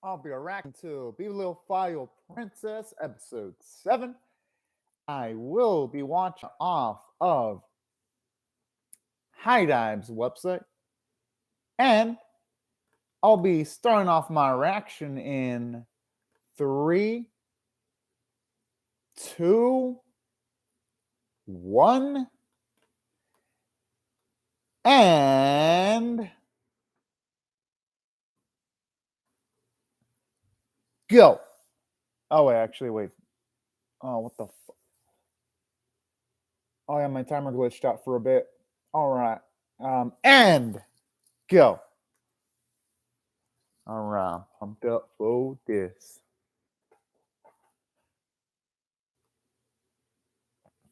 I'll be reacting to Bibliophile Princess Episode 7. I will be watching off of High Dive's website. And I'll be starting off my reaction in 3, 2, 1, and go. Oh, wait. Oh, what the Oh, yeah, my timer glitched out for a bit. All right. And go. All right. Pumped up for this.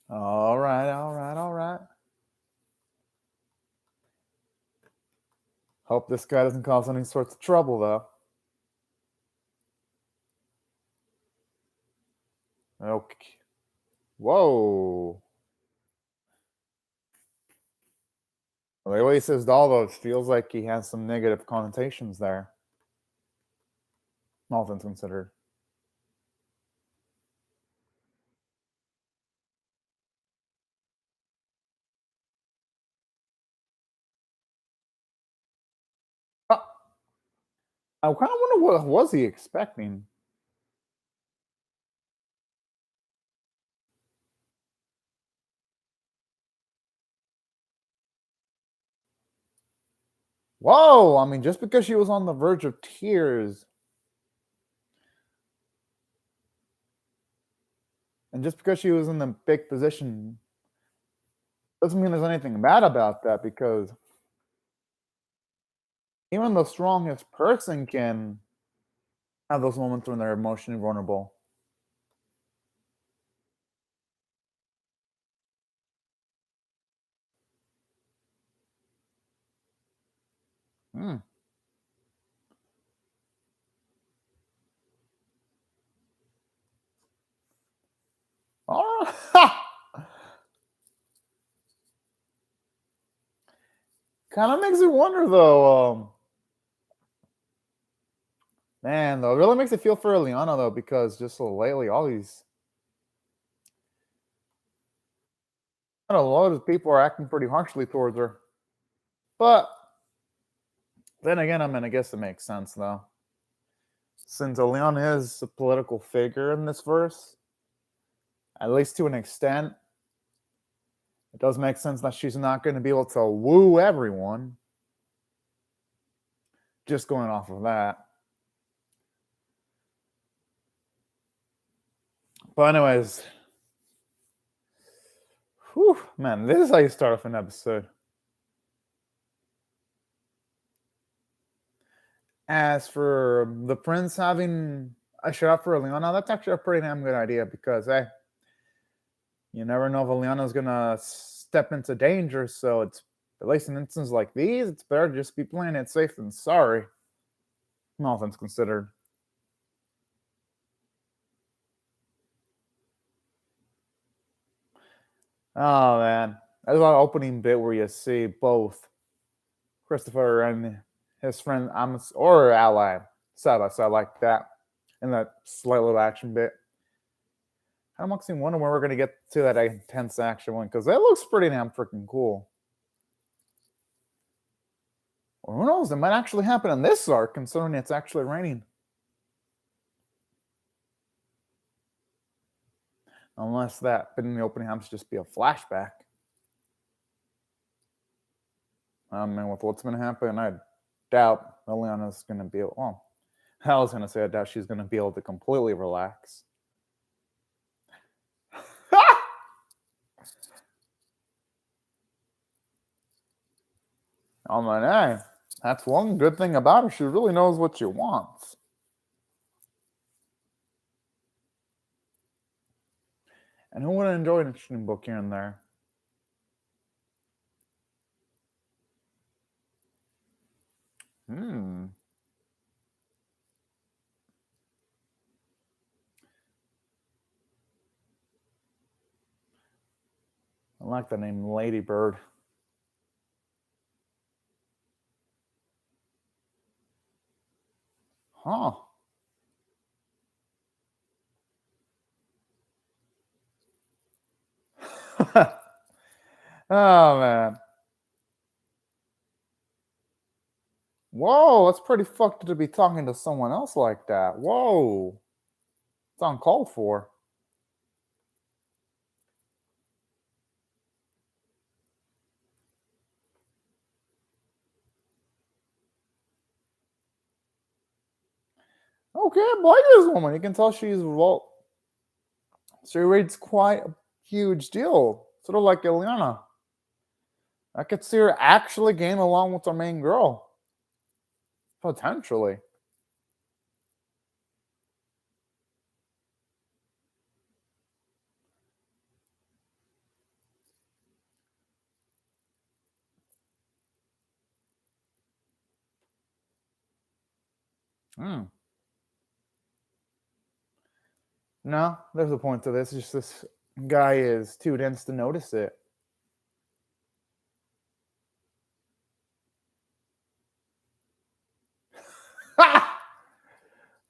All right. Hope this guy doesn't cause any sorts of trouble, though. Okay. Whoa. Well, the way he says all those feels like he has some negative connotations there. All things considered. I kind of wonder what was he expecting. Whoa! I mean, just because she was on the verge of tears, and just because she was in the big position, doesn't mean there's anything bad about that. Because even the strongest person can have those moments when they're emotionally vulnerable. Hmm. Oh, kind of makes you wonder, though. Man, though, it really makes it feel for Liana, though, because just so lately, all these a lot of people are acting pretty harshly towards her. But then again, I mean, I guess it makes sense, though. Since Liana is a political figure in this verse, at least to an extent, it does make sense that she's not going to be able to woo everyone. Just going off of that. But anyways, whew, man, this is how you start off an episode. As for the prince having a shot for Liana, that's actually a pretty damn good idea because, hey, you never know if Liana's gonna step into danger. So it's, at least in instances like these, it's better to just be playing it safe than sorry. All things considered. Oh man, there's a lot of opening bit where you see both Christopher and his friend Amos or ally side by side like that in that slight little action bit. I'm actually wondering when we're gonna get to that intense action one because that looks pretty damn freaking cool. Or who knows? It might actually happen in this arc, considering it's actually raining. Unless that bit in the opening happens to just be a flashback. I mean, with what's been happening, I doubt Liliana's going to be able. Well, I was going to say I doubt she's going to be able to completely relax. I'm like, hey, that's one good thing about her. She really knows what she wants. And who wouldn't enjoy an interesting book here and there? I like the name Ladybird. Huh. Oh, man. Whoa, that's pretty fucked to be talking to someone else like that. Whoa. It's uncalled for. Okay, I like this woman. You can tell she's, well, she reads quite a huge deal. Sort of like Ileana. I could see her actually getting along with our main girl. Potentially. Hmm. No, there's a point to this. It's just this guy is too dense to notice it.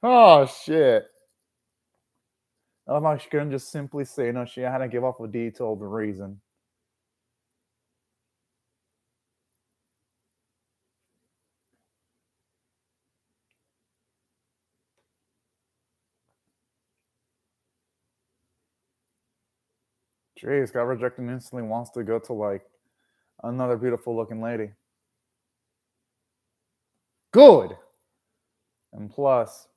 Oh, shit. I love how she couldn't just simply say no. She had to give off a detailed reason. Jeez, got rejected and instantly wants to go to like another beautiful looking lady. Good. And plus,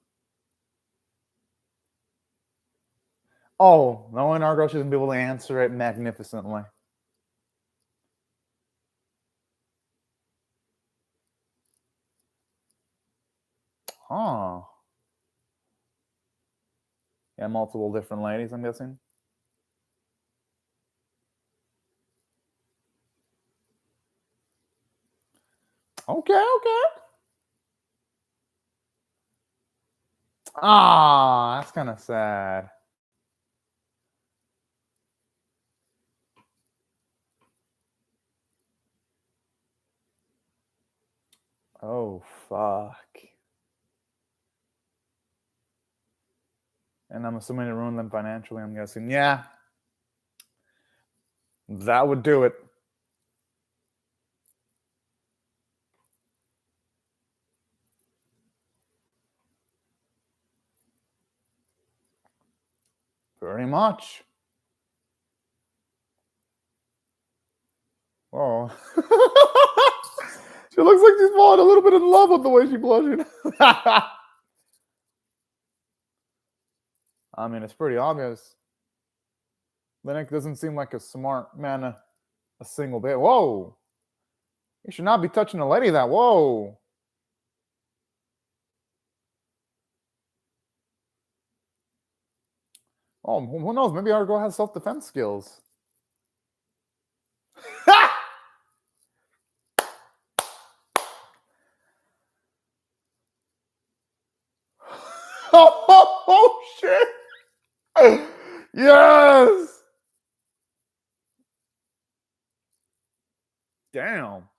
oh, knowing our girl, she's gonna be able to answer it magnificently. Huh. Yeah, multiple different ladies, I'm guessing. Okay, okay. Ah, that's kind of sad. Oh, fuck. And I'm assuming it ruined them financially, I'm guessing. Yeah, that would do it. Pretty much. Oh. She looks like she's falling a little bit in love with the way she's blushing. I mean, it's pretty obvious. Linux doesn't seem like a smart man a single bit. Whoa. You should not be touching a lady that. Whoa. Oh, who knows? Maybe our girl has self defense skills. Oh, shit. Yes. Damn.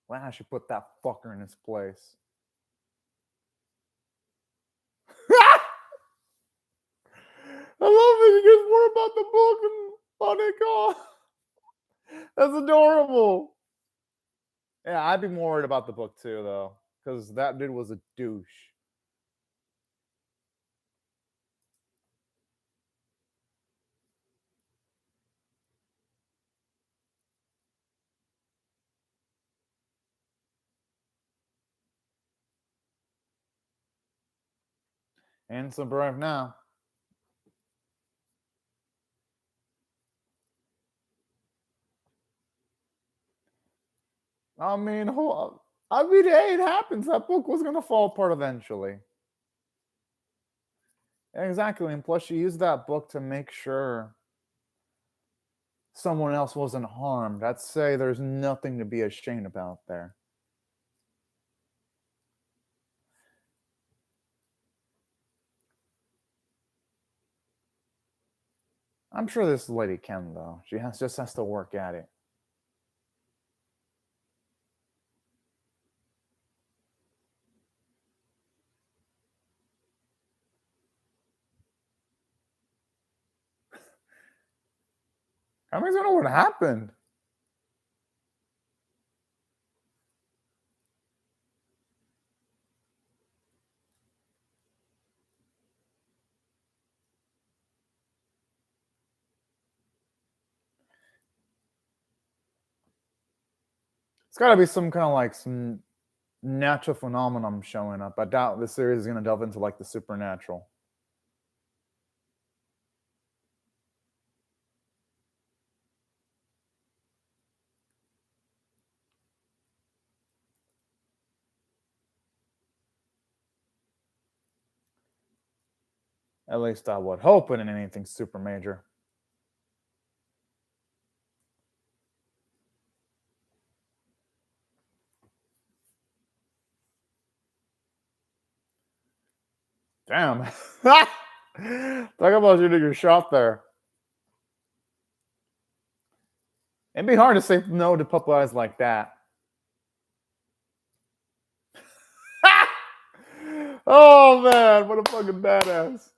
Wow, I should put that fucker in his place. I love that he gets more about the book and on it call. That's adorable. Yeah, I'd be more worried about the book too, though, because that dude was a douche. And so brave now. I mean, hey, it happens. That book was gonna fall apart eventually. Exactly, and plus she used that book to make sure someone else wasn't harmed. I'd say there's nothing to be ashamed about there. I'm sure this lady can, though. She just has to work at it. How many's gonna know what happened? It's got to be some kind of like some natural phenomenon showing up. I doubt this series is going to delve into like the supernatural. At least I would hope it in anything super major. Damn. Talk about shooting your shot there. It'd be hard to say no to puppy eyes like that. Oh man, what a fucking badass.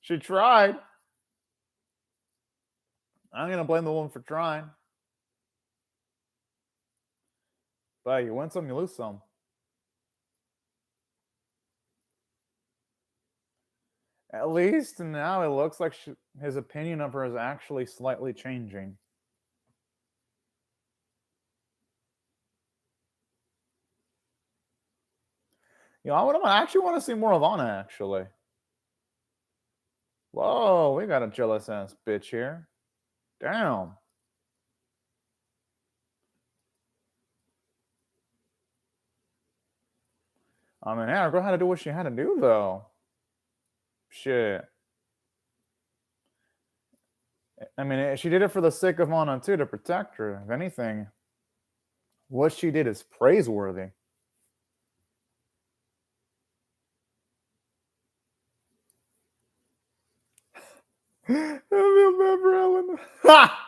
She tried. I'm gonna blame the woman for trying. But you win some, you lose some. At least now it looks like his opinion of her is actually slightly changing. You know, I actually want to see more of Anna, actually. Whoa, we got a jealous ass bitch here. Damn. I mean, yeah, girl had to do what she had to do, though. Shit. I mean, she did it for the sake of Anna, too, to protect her. If anything, what she did is praiseworthy. I feel bad for Ellen. Ha!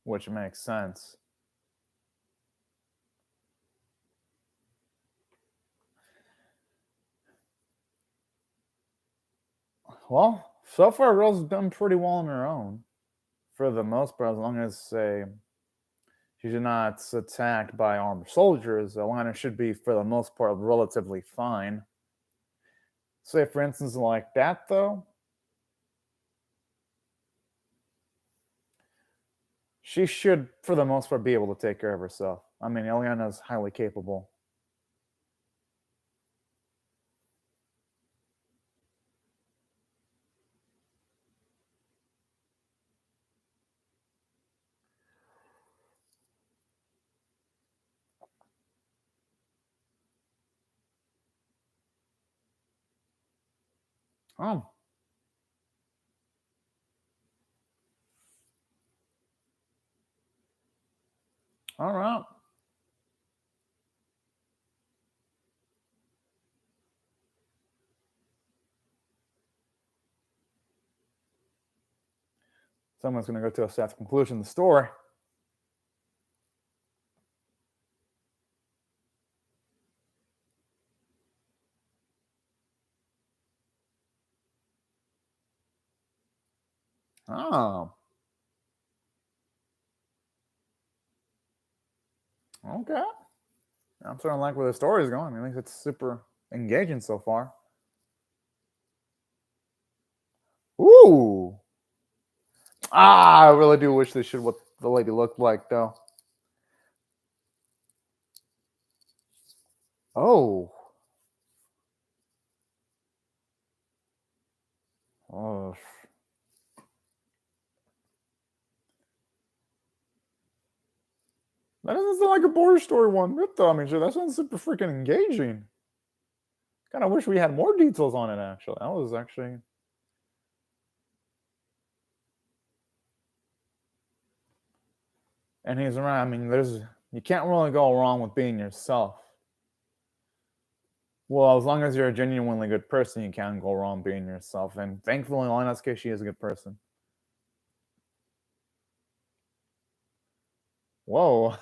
Which makes sense. Well, so far, Rose has done pretty well on her own. For the most part, as long as, say, she's not attacked by armed soldiers, Alana should be, for the most part, relatively fine. Say, for instance, like that, though, she should, for the most part, be able to take care of herself. I mean, Eliana's highly capable. Oh. All right. Someone's going to go to a sad conclusion of the story. Oh. Okay. I'm starting to like where the story is going. I think it's super engaging so far. Ooh. I really do wish they should what the lady looked like, though. Oh. Oh. That doesn't sound like a border story one bit, though. I mean, that sounds super freaking engaging. Kind of wish we had more details on it, actually. That was actually. And he's right. I mean, you can't really go wrong with being yourself. Well, as long as you're a genuinely good person, you can't go wrong being yourself. And thankfully, in Lana's case, she is a good person. Whoa.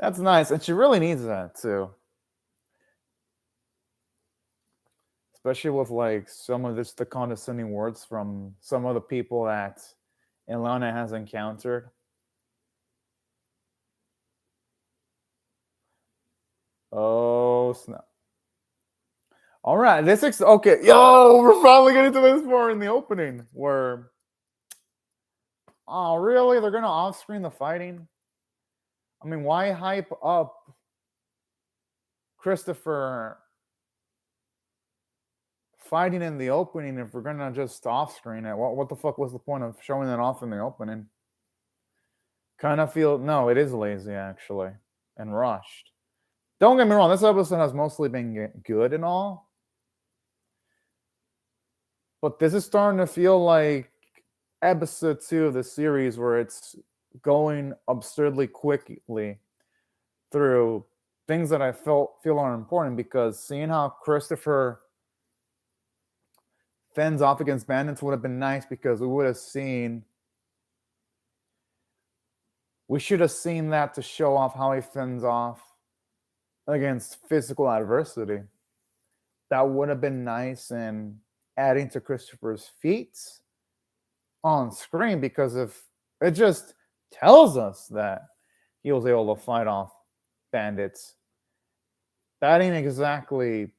That's nice. And she really needs that too. Especially with like some of the condescending words from some of the people that Ilana has encountered. Oh snap. All right, okay. Yo, we're finally getting to this part in the opening where, oh, really? They're gonna off-screen the fighting? I mean, why hype up Christopher fighting in the opening if we're gonna just off-screen it? What the fuck was the point of showing it off in the opening? Kind of feel no, it is lazy actually and rushed. Don't get me wrong, this episode has mostly been good and all, but this is starting to feel like episode 2 of the series where it's going absurdly quickly through things that I feel are important, because seeing how Christopher fends off against bandits would have been nice, because we should have seen that to show off how he fends off against physical adversity. That would have been nice, and adding to Christopher's feats on screen, because if it just tells us that he was able to fight off bandits, that ain't exactly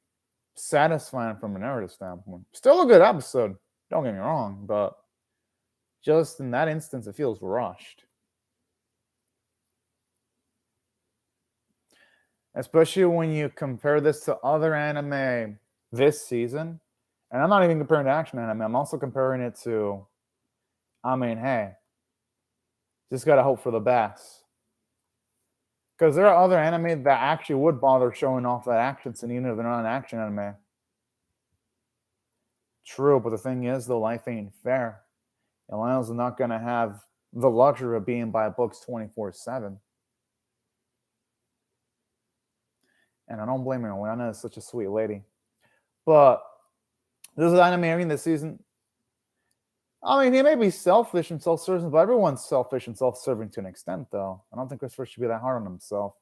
satisfying from a narrative standpoint. Still a good episode, don't get me wrong, but just in that instance, it feels rushed. Especially when you compare this to other anime this season. And I'm not even comparing to action anime, I'm also comparing it to, I mean, hey, just gotta hope for the best. Because there are other anime that actually would bother showing off that action scene, even if they're not an action anime. True, but the thing is, though, life ain't fair. Lionel's not gonna have the luxury of being by books 24/7. And I don't blame her. Liana is such a sweet lady. But this is anime airing this season. I mean, he may be selfish and self-serving, but everyone's selfish and self-serving to an extent, though. I don't think Christopher should be that hard on himself.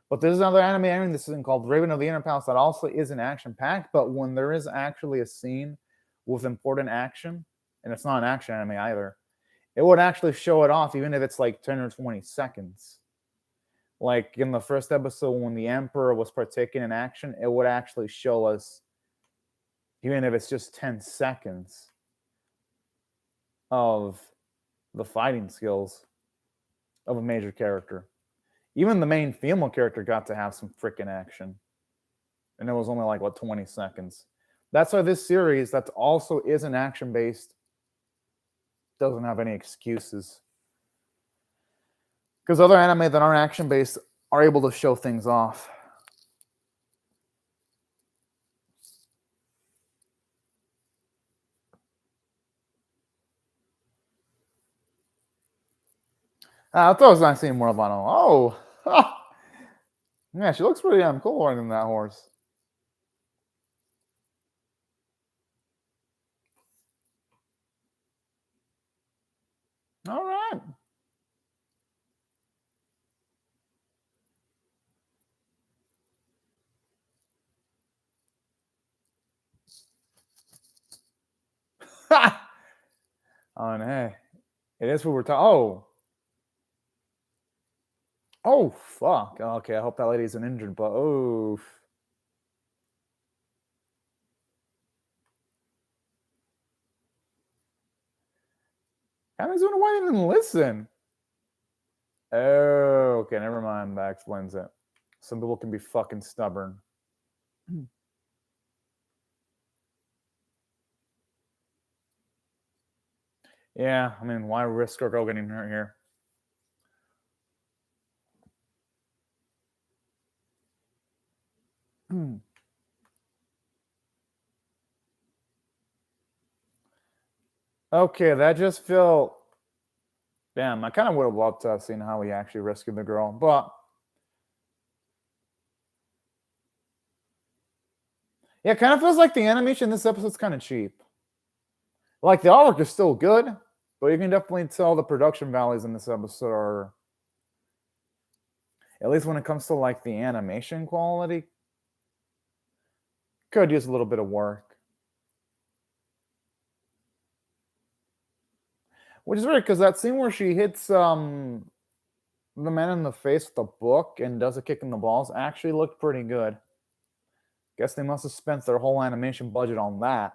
But there's another anime airing this season called Raven of the Inner Palace that also isn't action-packed, but when there is actually a scene with important action, and it's not an action anime either, it would actually show it off, even if it's like 10 or 20 seconds. Like in the first episode, when the Emperor was partaking in action, it would actually show us, even if it's just 10 seconds, of the fighting skills of a major character. Even the main female character got to have some freaking action. And it was only like, 20 seconds. That's why this series, that also isn't action-based, doesn't have any excuses. Because other anime that aren't action-based are able to show things off. I thought it was nice seeing more of Lano. Oh! Yeah, she looks pretty damn cool riding that horse. All right. Oh, and hey, it is what we're talking. Oh, fuck. Okay, I hope that lady isn't injured, but oh. Hammond's gonna why even listen? Oh, okay, never mind. That explains it. Some people can be fucking stubborn. Yeah, I mean, why risk our girl getting hurt here? Okay, that just felt. Damn, I kind of would have loved to have seen how he actually rescued the girl, but. Yeah, it kind of feels like the animation in this episode's kind of cheap. Like, the artwork is still good, but you can definitely tell the production values in this episode are, at least when it comes to like the animation quality, could use a little bit of work. Which is weird because that scene where she hits the man in the face with the book and does a kick in the balls actually looked pretty good. Guess they must have spent their whole animation budget on that.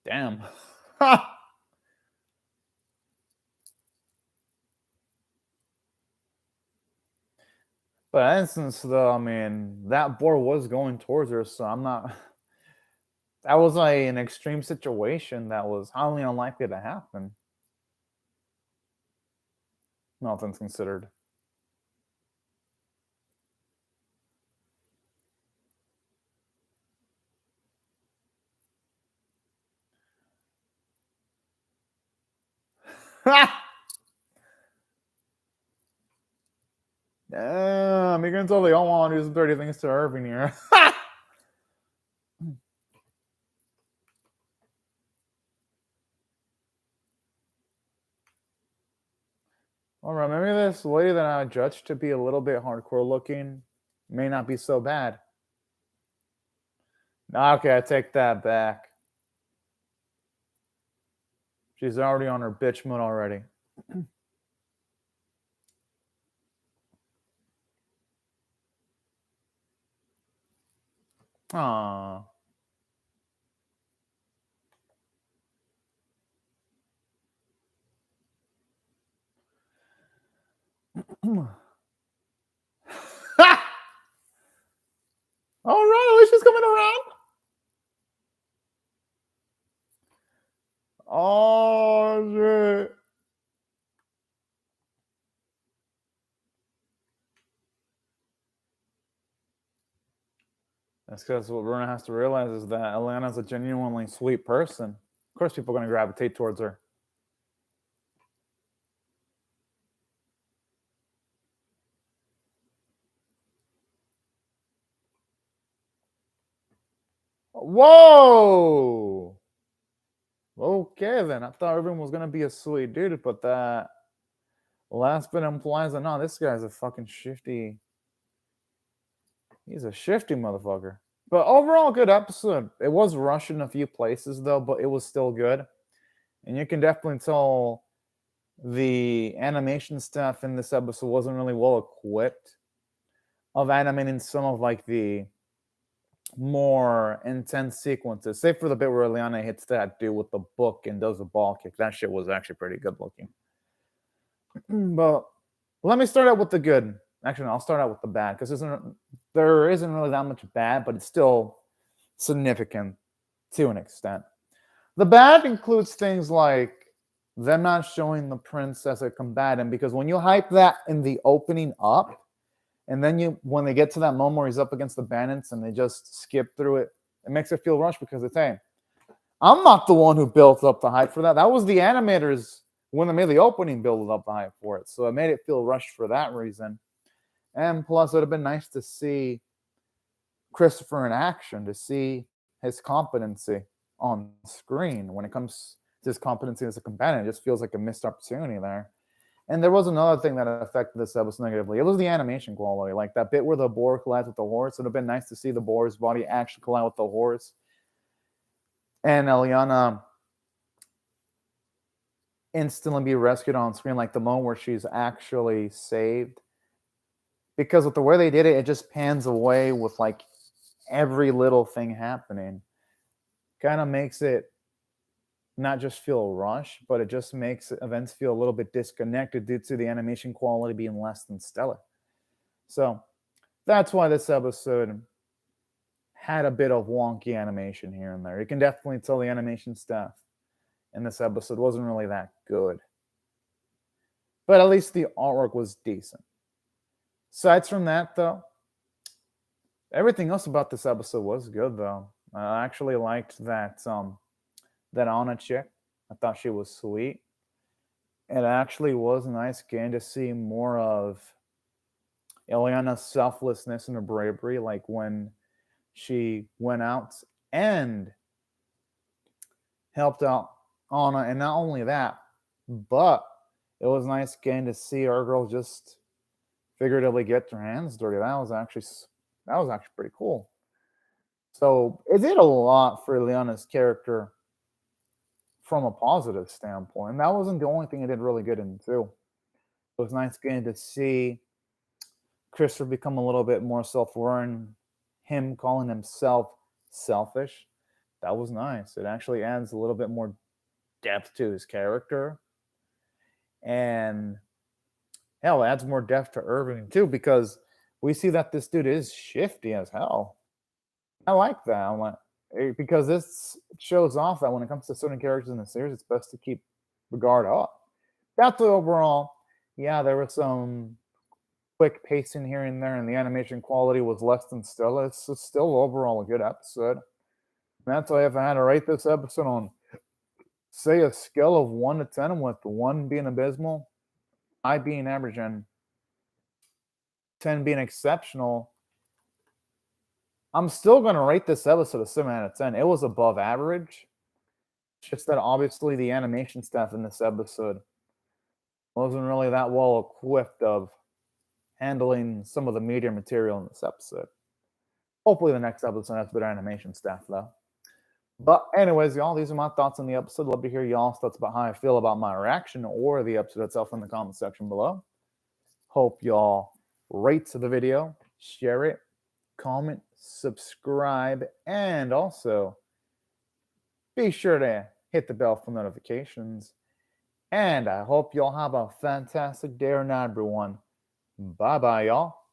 Damn. But in instance, though, I mean, that boar was going towards her, so I'm not. That was like an extreme situation that was highly unlikely to happen. Nothing's considered. Damn, you can tell they all want to do some dirty things to Irving here. Alright, maybe this lady that I judged to be a little bit hardcore looking may not be so bad. Okay, I take that back. She's already on her bitch mode already. Aww. Alright, at least she's coming around. Oh shit. That's because what Runa has to realize is that Alana's a genuinely sweet person. Of course, people are going to gravitate towards her. Whoa! Okay, then. I thought everyone was going to be a sweet dude, but that last bit implies that no, this guy's a fucking shifty. He's a shifty motherfucker. But overall, good episode. It was rushed in a few places, though, but it was still good. And you can definitely tell the animation staff in this episode wasn't really well equipped of animating some of like the more intense sequences. Say for the bit where Liana hits that dude with the book and does a ball kick. That shit was actually pretty good looking. But let me start out with the good. Actually, no, I'll start out with the bad because there isn't really that much bad, but it's still significant to an extent. The bad includes things like them not showing the prince as a combatant, because when you hype that in the opening up, and then when they get to that moment where he's up against the bandits and they just skip through it, it makes it feel rushed because it's, hey, I'm not the one who built up the hype for that. That was the animators when they made the opening build up the hype for it. So it made it feel rushed for that reason. And plus, it would have been nice to see Christopher in action, to see his competency on screen. When it comes to his competency as a combatant, it just feels like a missed opportunity there. And there was another thing that affected this episode negatively. It was the animation quality. Like that bit where the boar collides with the horse. It would have been nice to see the boar's body actually collide with the horse. And Eliana instantly be rescued on screen, like the moment where she's actually saved. Because with the way they did it, it just pans away with like every little thing happening. Kind of makes it not just feel rushed, but it just makes events feel a little bit disconnected due to the animation quality being less than stellar. So that's why this episode had a bit of wonky animation here and there. You can definitely tell the animation staff in this episode wasn't really that good. But at least the artwork was decent. Aside from that, though, Everything else about this episode was good, though. I actually liked that Anna chick. I thought she was sweet. It actually was nice getting to see more of Ileana's selflessness and her bravery, like when she went out and helped out Anna. And not only that, but it was nice getting to see our girl just figuratively get their hands dirty. That was actually pretty cool. So it did a lot for Ileana's character from a positive standpoint. And that wasn't the only thing it did really good in too. It was nice getting to see Christopher become a little bit more self-aware and him calling himself selfish. That was nice. It actually adds a little bit more depth to his character. And hell, it adds more depth to Irving too, because we see that this dude is shifty as hell. I like that. Because this shows off that when it comes to certain characters in the series, it's best to keep the guard up. That's overall. Yeah, there was some quick pacing here and there, and the animation quality was less than stellar. It's still overall a good episode. And that's why if I had to rate this episode on, say, a scale of 1 to 10, with 1 being abysmal, 5 being average, and 10 being exceptional, I'm still going to rate this episode a 7 out of 10. It was above average. It's just that obviously the animation staff in this episode wasn't really that well equipped of handling some of the media material in this episode. Hopefully the next episode has better animation staff, though. But anyways, y'all, these are my thoughts on the episode. Love to hear y'all's thoughts about how I feel about my reaction or the episode itself in the comment section below. Hope y'all rate the video, share it, comment, subscribe, and also be sure to hit the bell for notifications. And I hope y'all have a fantastic day or night, everyone. Bye-bye, y'all.